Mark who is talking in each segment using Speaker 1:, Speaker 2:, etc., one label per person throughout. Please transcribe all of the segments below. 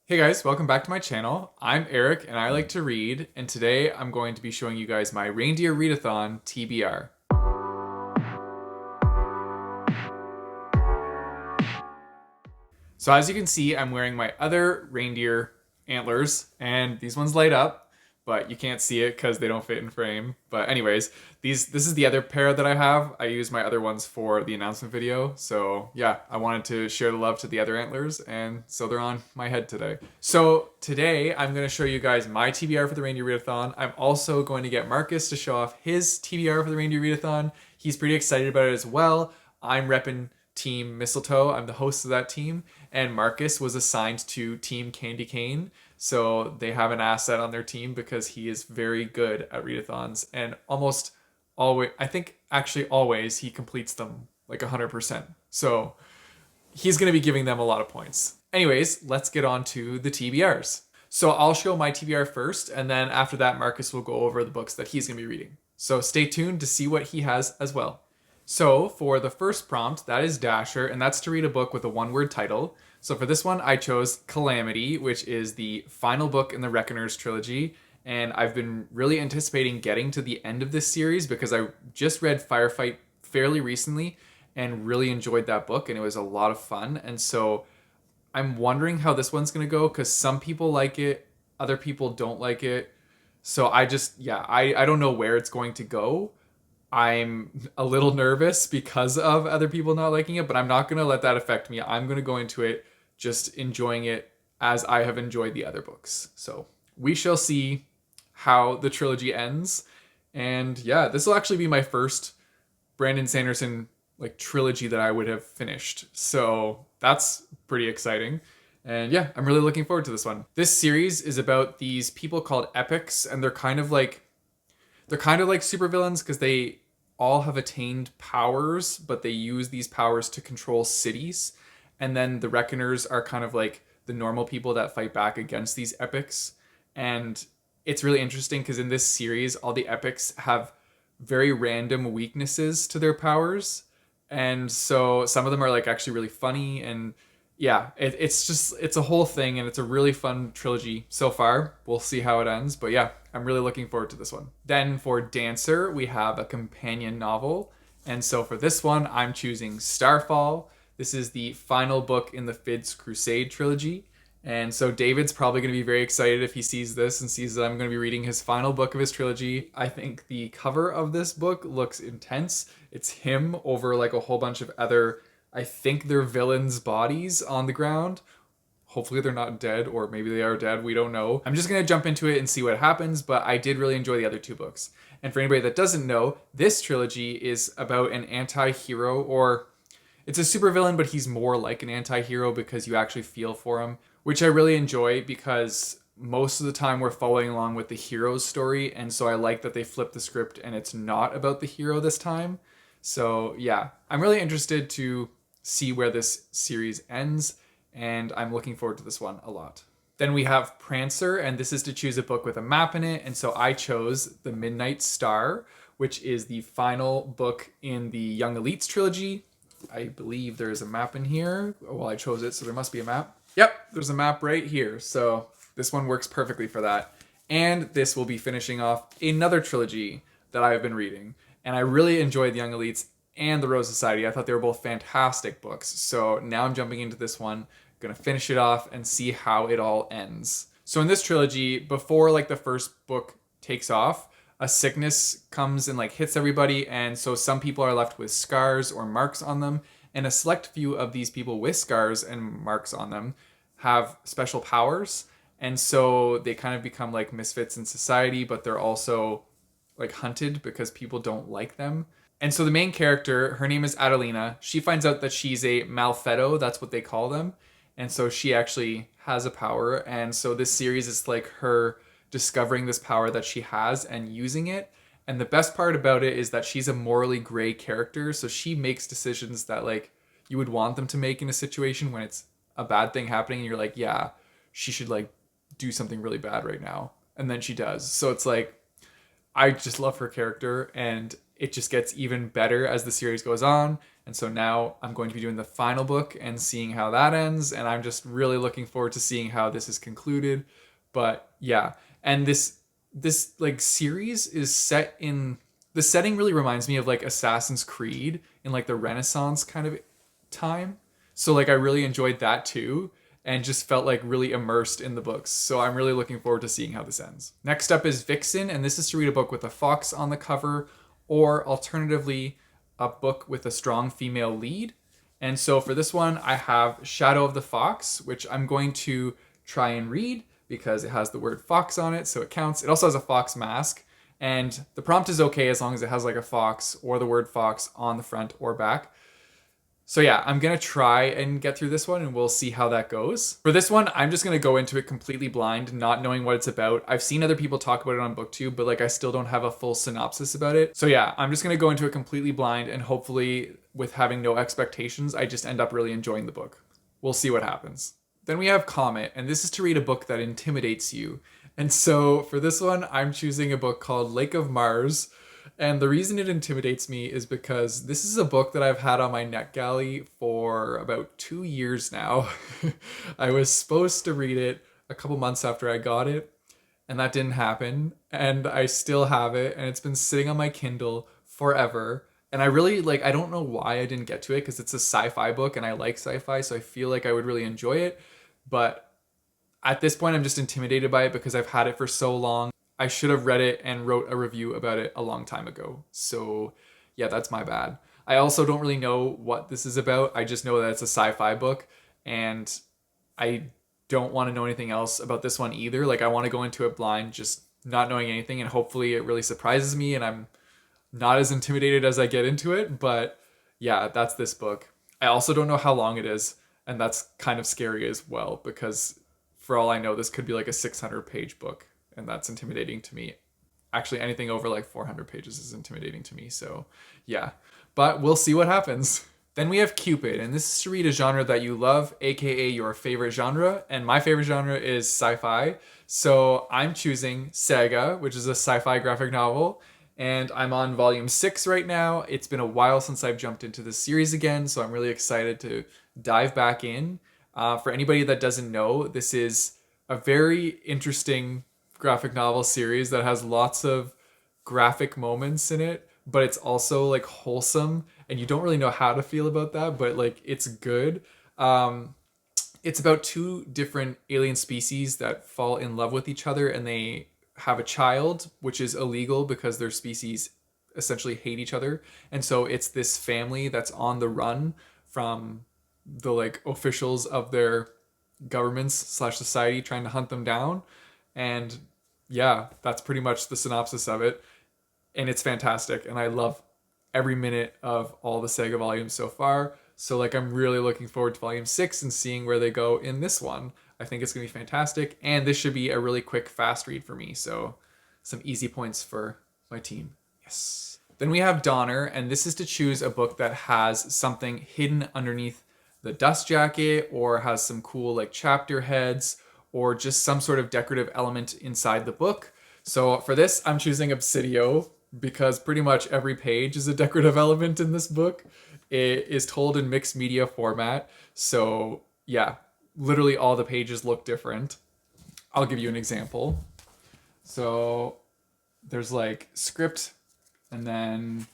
Speaker 1: Hey guys, welcome back to my channel. I'm Eric and I like to read, and today I'm going to be showing you guys my Reindeer Readathon TBR. So as you can see, I'm wearing my other reindeer antlers, and these ones light up, but you can't see it because they don't fit in frame. But anyways, this is the other pair that I have. I use my other ones for the announcement video. So yeah, I wanted to share the love to the other antlers, and so they're on my head today. So today I'm going to show you guys my TBR for the Reindeer Readathon. I'm also going to get Marcus to show off his TBR for the Reindeer Readathon. He's pretty excited about it as well. I'm repping Team Mistletoe. I'm the host of that team, and Marcus was assigned to Team Candy Cane. So they have an asset on their team because he is very good at readathons, and almost always, I think actually always, he completes them like 100%. So he's going to be giving them a lot of points. Anyways, let's get on to the TBRs. So I'll show my TBR first, and then after that, Marcus will go over the books that he's going to be reading. So stay tuned to see what he has as well. So for the first prompt, that is Dasher, and that's to read a book with a one-word title. So for this one, I chose Calamity, which is the final book in the Reckoners trilogy. And I've been really anticipating getting to the end of this series because I just read Firefight fairly recently and really enjoyed that book, and it was a lot of fun. And so I'm wondering how this one's going to go because some people like it, other people don't like it. So I don't know where it's going to go. I'm a little nervous because of other people not liking it, but I'm not going to let that affect me. I'm going to go into it just enjoying it as I have enjoyed the other books. So we shall see how the trilogy ends. And yeah, this will actually be my first Brandon Sanderson like trilogy that I would have finished. So that's pretty exciting. And yeah, I'm really looking forward to this one. This series is about these people called epics, and they're kind of like supervillains because they all have attained powers, but they use these powers to control cities. And then the Reckoners are kind of like the normal people that fight back against these epics. And it's really interesting because in this series, all the epics have very random weaknesses to their powers. And so some of them are like actually really funny, and yeah, it's a whole thing, and it's a really fun trilogy so far. We'll see how it ends, but yeah, I'm really looking forward to this one. Then for Dancer, we have a companion novel, and so for this one, I'm choosing Starfall. This is the final book in the Fid's Crusade trilogy, and so David's probably going to be very excited if he sees this and sees that I'm going to be reading his final book of his trilogy. I think the cover of this book looks intense. It's him over like a whole bunch of other, I think they're villains' bodies on the ground. Hopefully they're not dead, or maybe they are dead. We don't know. I'm just going to jump into it and see what happens, but I did really enjoy the other two books. And for anybody that doesn't know, this trilogy is about an anti-hero, or it's a supervillain, but he's more like an anti-hero because you actually feel for him, which I really enjoy because most of the time we're following along with the hero's story, and so I like that they flipped the script and it's not about the hero this time. So yeah, I'm really interested to see where this series ends, and I'm looking forward to this one a lot. Then we have Prancer, and this is to choose a book with a map in it, and so I chose The Midnight Star, which is the final book in the Young Elites trilogy. I believe there's a map in here. Well, I chose it, so there must be a map. Yep, there's a map right here, so this one works perfectly for that. And this will be finishing off another trilogy that I've been reading, and I really enjoyed The Young Elites and The Rose Society. I thought they were both fantastic books. So now I'm jumping into this one, gonna finish it off and see how it all ends. So in this trilogy, before like the first book takes off, a sickness comes and like hits everybody, and so some people are left with scars or marks on them, and a select few of these people with scars and marks on them have special powers, and so they kind of become like misfits in society, but they're also like hunted because people don't like them. And so the main character, her name is Adelina. She finds out that she's a Malfetto, that's what they call them. And so she actually has a power. And so this series is like her discovering this power that she has and using it. And the best part about it is that she's a morally gray character. So she makes decisions that like you would want them to make in a situation when it's a bad thing happening and you're like, yeah, she should like do something really bad right now. And then she does. So it's like, I just love her character, and it just gets even better as the series goes on. And so now I'm going to be doing the final book and seeing how that ends. And I'm just really looking forward to seeing how this is concluded. But yeah, and this like series is set in, the setting really reminds me of like Assassin's Creed in like the Renaissance kind of time. So like I really enjoyed that too and just felt like really immersed in the books. So I'm really looking forward to seeing how this ends. Next up is Vixen, and this is to read a book with a fox on the cover, or alternatively a book with a strong female lead. And so for this one, I have Shadow of the Fox, which I'm going to try and read because it has the word fox on it, so it counts. It also has a fox mask, and the prompt is okay as long as it has like a fox or the word fox on the front or back. So yeah, I'm gonna try and get through this one and we'll see how that goes. For this one, I'm just gonna go into it completely blind, not knowing what it's about. I've seen other people talk about it on BookTube, but like I still don't have a full synopsis about it. So yeah, I'm just gonna go into it completely blind and hopefully with having no expectations, I just end up really enjoying the book. We'll see what happens. Then we have Comet, and this is to read a book that intimidates you. And so for this one, I'm choosing a book called Lake of Mars. And the reason it intimidates me is because this is a book that I've had on my NetGalley for about 2 years now. I was supposed to read it a couple months after I got it, and that didn't happen. And I still have it, and it's been sitting on my Kindle forever. And I really, like, I don't know why I didn't get to it, because it's a sci-fi book, and I like sci-fi, so I feel like I would really enjoy it. But at this point, I'm just intimidated by it because I've had it for so long. I should have read it and wrote a review about it a long time ago. So yeah, that's my bad. I also don't really know what this is about. I just know that it's a sci-fi book, and I don't want to know anything else about this one either. Like I want to go into it blind, just not knowing anything, and hopefully it really surprises me and I'm not as intimidated as I get into it. But yeah, that's this book. I also don't know how long it is, and that's kind of scary as well because for all I know, this could be like a 600-page book. And that's intimidating to me. Actually, anything over like 400 pages is intimidating to me. So yeah, but we'll see what happens. Then we have Cupid, and this is to read a genre that you love, aka your favorite genre. And my favorite genre is sci-fi. So I'm choosing Saga, which is a sci-fi graphic novel. And I'm on volume 6 right now. It's been a while since I've jumped into this series again, so I'm really excited to dive back in. For anybody that doesn't know, this is a very interesting graphic novel series that has lots of graphic moments in it, but it's also like wholesome, and you don't really know how to feel about that, but like it's good. It's about two different alien species that fall in love with each other, and they have a child, which is illegal because their species essentially hate each other. And so it's this family that's on the run from the like officials of their governments slash society trying to hunt them down. And yeah, that's pretty much the synopsis of it. And it's fantastic. And I love every minute of all the Saga volumes so far. So like I'm really looking forward to volume 6 and seeing where they go in this one. I think it's going to be fantastic. And this should be a really quick, fast read for me. So some easy points for my team. Yes. Then we have Donner, and this is to choose a book that has something hidden underneath the dust jacket, or has some cool like chapter heads, or just some sort of decorative element inside the book. So for this, I'm choosing Obsidio because pretty much every page is a decorative element in this book. It is told in mixed media format. So yeah, literally all the pages look different. I'll give you an example. So there's like script, and then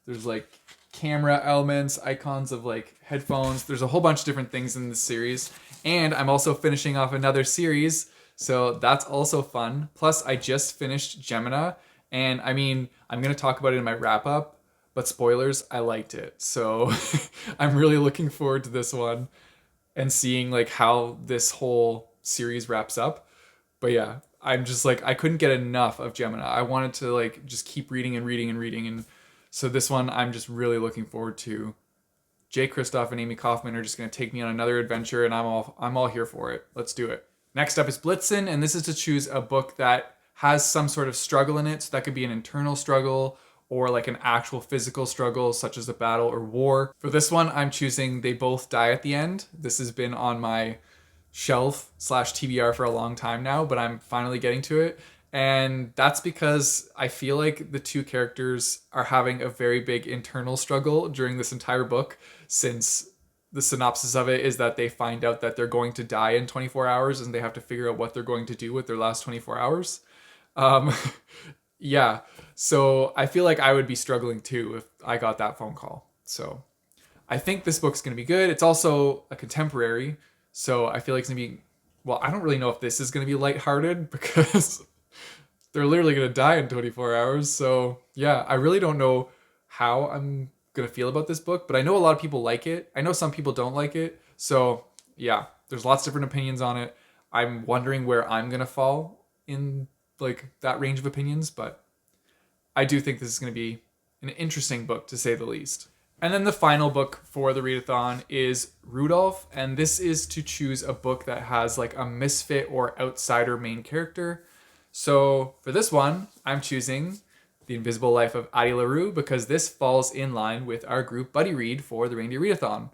Speaker 1: there's like camera elements, icons of like headphones. There's a whole bunch of different things in this series. And I'm also finishing off another series, so that's also fun. Plus, I just finished Gemina, and I mean, I'm going to talk about it in my wrap-up, but spoilers, I liked it. So I'm really looking forward to this one and seeing like how this whole series wraps up. But yeah, I'm just like, I couldn't get enough of Gemina. I wanted to like just keep reading and reading and reading, and so this one I'm just really looking forward to. Jay Kristoff and Amy Kaufman are just going to take me on another adventure, and I'm all here for it. Let's do it. Next up is Blitzen, and this is to choose a book that has some sort of struggle in it. So that could be an internal struggle or like an actual physical struggle, such as a battle or war. For this one, I'm choosing They Both Die at the End. This has been on my shelf slash TBR for a long time now, but I'm finally getting to it. And that's because I feel like the two characters are having a very big internal struggle during this entire book, since the synopsis of it is that they find out that they're going to die in 24 hours and they have to figure out what they're going to do with their last 24 hours. Um, yeah, so I feel like I would be struggling too if I got that phone call. So I think this book's going to be good. It's also a contemporary, so I feel like it's going to be, well, I don't really know if this is going to be lighthearted because they're literally going to die in 24 hours. So, yeah, I really don't know how I'm going to feel about this book, but I know a lot of people like it. I know some people don't like it. So, yeah, there's lots of different opinions on it. I'm wondering where I'm going to fall in like that range of opinions, but I do think this is going to be an interesting book to say the least. And then the final book for the readathon is Rudolph, and this is to choose a book that has like a misfit or outsider main character. So for this one, I'm choosing The Invisible Life of Addie LaRue because this falls in line with our group buddy read for the Reindeer Readathon.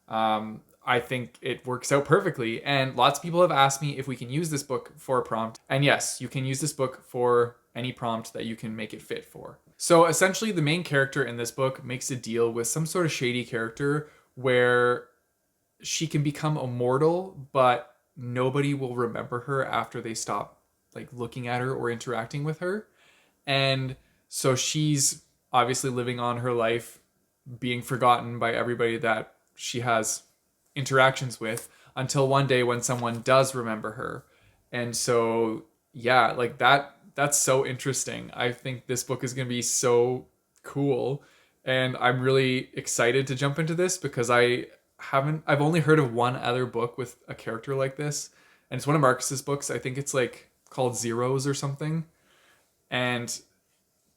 Speaker 1: I think it works out perfectly, and lots of people have asked me if we can use this book for a prompt. And yes, you can use this book for any prompt that you can make it fit for. So essentially, the main character in this book makes a deal with some sort of shady character where she can become immortal, but nobody will remember her after they stop like looking at her or interacting with her. And so she's obviously living on her life, being forgotten by everybody that she has interactions with until one day when someone does remember her. And so yeah, like that's so interesting. I think this book is going to be so cool, and I'm really excited to jump into this because I've only heard of one other book with a character like this, and it's one of Marcus's books. I think it's like called Zeros or something. And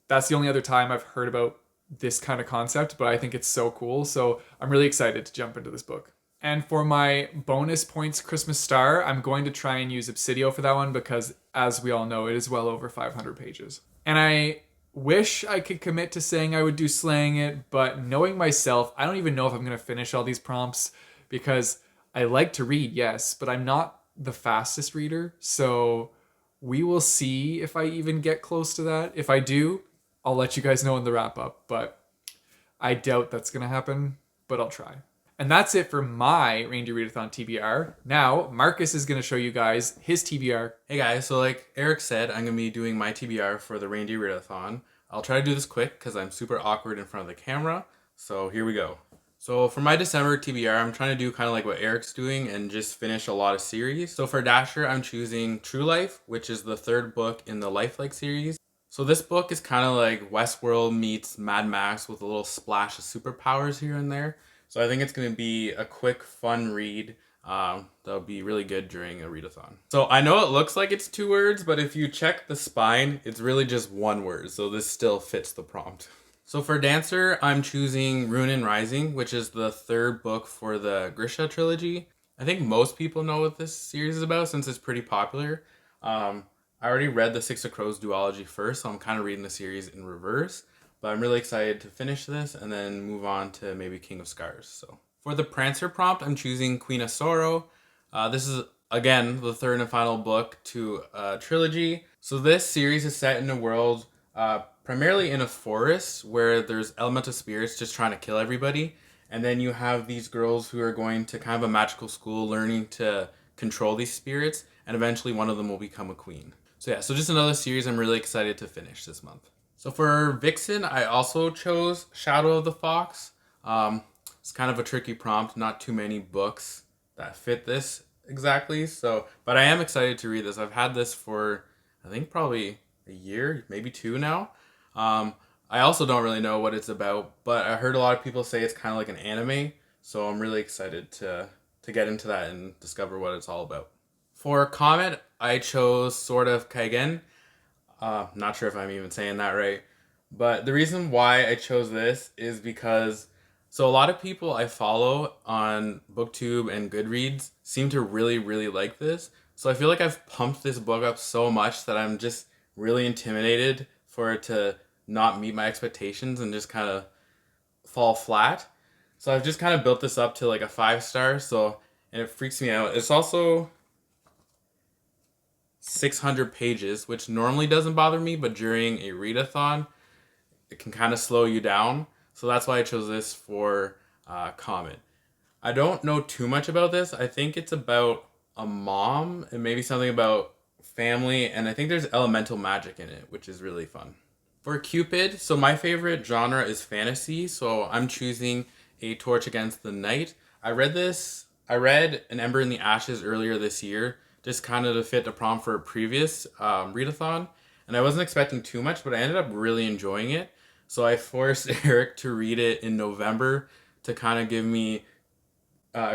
Speaker 1: that's the only other time I've heard about this kind of concept, but I think it's so cool. So I'm really excited to jump into this book. And for my bonus points Christmas star, I'm going to try and use Obsidio for that one because, as we all know, it is well over 500 pages. And I wish I could commit to saying I would do slaying it, but knowing myself, I don't even know if I'm going to finish all these prompts because I like to read, yes, but I'm not the fastest reader. So we will see if I even get close to that. If I do, I'll let you guys know in the wrap up, but I doubt that's going to happen, but I'll try. And that's it for my Reindeer Readathon TBR. Now, Marcus is going to show you guys his TBR.
Speaker 2: Hey guys, so like Eric said, I'm going to be doing my TBR for the Reindeer Readathon. I'll try to do this quick because I'm super awkward in front of the camera. So here we go. So for my December TBR, I'm trying to do kind of like what Eric's doing and just finish a lot of series. So for Dasher, I'm choosing True Life, which is the third book in the Lifelike series. So this book is kind of like Westworld meets Mad Max with a little splash of superpowers here and there. So I think it's going to be a quick, fun read that'll be really good during a readathon. So I know it looks like it's 2 words, but if you check the spine, it's really just 1 word. So this still fits the prompt. So for Dancer, I'm choosing Runin Rising, which is the 3rd book for the Grisha trilogy. I think most people know what this series is about since it's pretty popular. I already read the Six of Crows duology first, so I'm kind of reading the series in reverse. But I'm really excited to finish this and then move on to maybe King of Scars. So for the Prancer prompt, I'm choosing Queen of Sorrow. This is, again, the 3rd and final book to a trilogy. So this series is set in a world primarily in a forest where there's elemental spirits just trying to kill everybody. And then you have these girls who are going to kind of a magical school learning to control these spirits. And eventually one of them will become a queen. So yeah, so just another series I'm really excited to finish this month. So for Vixen, I also chose Shadow of the Fox. It's kind of a tricky prompt, not too many books that fit this exactly. So, but I am excited to read this. I've had this for, I think probably a year, maybe 2 now. I also don't really know what it's about, but I heard a lot of people say it's kind of like an anime. So I'm really excited to get into that and discover what it's all about. For Comet, I chose Sword of Kaigen. Not sure if I'm even saying that right. But the reason why I chose this is because so a lot of people I follow on BookTube and Goodreads seem to really, really like this. So I feel like I've pumped this book up so much that I'm just really intimidated for it to not meet my expectations and just kind of fall flat. So I've just kind of built this up to like a 5 star. So, and it freaks me out. It's also 600 pages, which normally doesn't bother me, but during a readathon, it can kind of slow you down. So that's why I chose this for Comet. I don't know too much about this. I think it's about a mom and maybe something about family, and I think there's elemental magic in it, which is really fun. For Cupid, so my favorite genre is fantasy, so I'm choosing A Torch Against the Night. I read An Ember in the Ashes earlier this year, just kind of to fit the prompt for a previous readathon, and I wasn't expecting too much, but I ended up really enjoying it. So I forced Eric to read it in November to kind of give me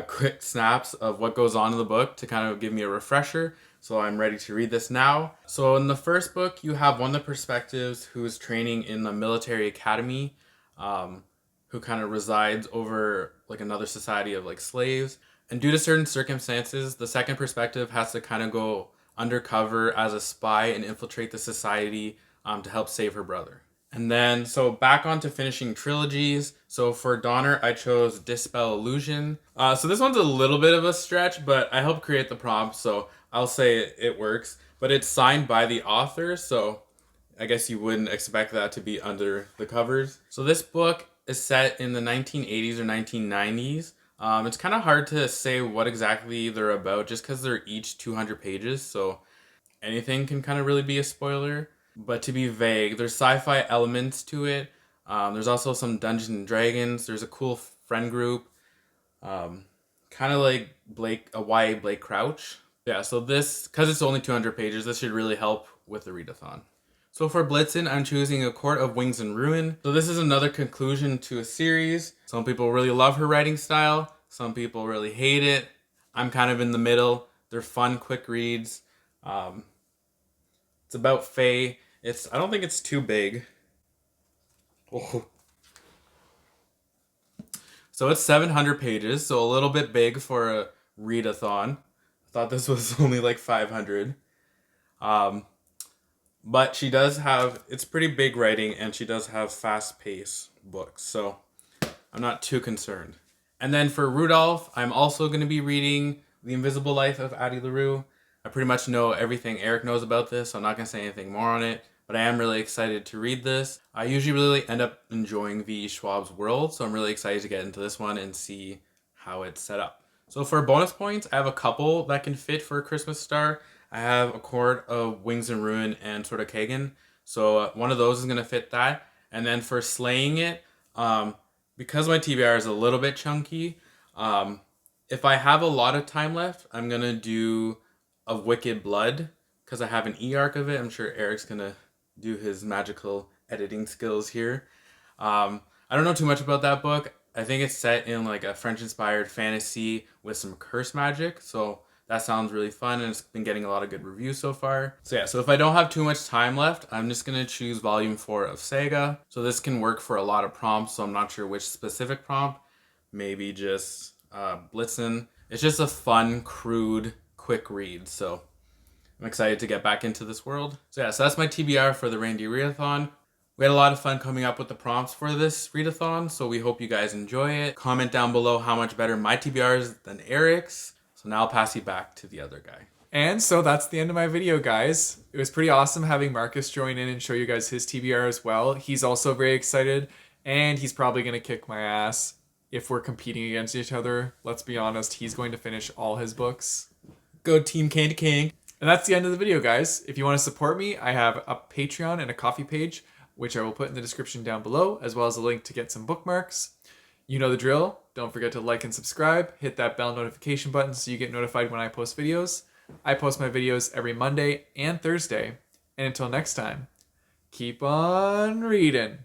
Speaker 2: quick snaps of what goes on in the book to kind of give me a refresher. So I'm ready to read this now. So in the first book, you have one of the perspectives who is training in the military academy, who kind of resides over like another society of like slaves. And due to certain circumstances, the second perspective has to kind of go undercover as a spy and infiltrate the society to help save her brother. And then, so back on to finishing trilogies. So for Donner, I chose Dispel Illusion. So this one's a little bit of a stretch, but I helped create the prompt, so I'll say it works. But it's signed by the author, so I guess you wouldn't expect that to be under the covers. So this book is set in the 1980s or 1990s. It's kind of hard to say what exactly they're about just because they're each 200 pages, so anything can kind of really be a spoiler. But to be vague, there's sci-fi elements to it. There's also some Dungeons and Dragons. There's a cool friend group, kind of like a YA Blake Crouch. Yeah, so this, because it's only 200 pages, this should really help with the readathon. So for Blitzen, I'm choosing A Court of Wings and Ruin. So this is another conclusion to a series. Some people really love her writing style. Some people really hate it. I'm kind of in the middle. They're fun, quick reads. It's about Faye. I don't think it's too big. Oh. So it's 700 pages, so a little bit big for a readathon. I thought this was only like 500. But she does have, it's pretty big writing, and she does have fast-paced books, so I'm not too concerned. And then for Rudolph, I'm also going to be reading The Invisible Life of Addie LaRue. I pretty much know everything Eric knows about this, so I'm not going to say anything more on it. But I am really excited to read this. I usually really end up enjoying V. Schwab's world, so I'm really excited to get into this one and see how it's set up. So for bonus points, I have a couple that can fit for a Christmas star. I have A Court of Wings and Ruin and Sword of Kagan. So one of those is going to fit that. And then for slaying it, because my TBR is a little bit chunky, if I have a lot of time left, I'm going to do Of Wicked Blood, because I have an e-arc of it. I'm sure Eric's going to do his magical editing skills here. I don't know too much about that book. I think it's set in like a French-inspired fantasy with some curse magic, so that sounds really fun, and it's been getting a lot of good reviews so far. So yeah, so if I don't have too much time left, I'm just going to choose Volume 4 of Saga. So this can work for a lot of prompts, so I'm not sure which specific prompt. Maybe just Blitzen. It's just a fun, crude, quick read, so I'm excited to get back into this world. So yeah, so that's my TBR for the Reindeer Readathon. We had a lot of fun coming up with the prompts for this readathon, so we hope you guys enjoy it. Comment down below how much better my TBR is than Eric's. So now I'll pass you back to the other guy.
Speaker 1: And so that's the end of my video, guys. It was pretty awesome having Marcus join in and show you guys his TBR as well. He's also very excited, and he's probably going to kick my ass if we're competing against each other. Let's be honest, he's going to finish all his books.
Speaker 2: Go Team Candy King.
Speaker 1: And that's the end of the video, guys. If you want to support me, I have a Patreon and a Coffee page, which I will put in the description down below, as well as a link to get some bookmarks. You know the drill. Don't forget to like and subscribe. Hit that bell notification button so you get notified when I post videos. I post my videos every Monday and Thursday. And until next time, keep on reading.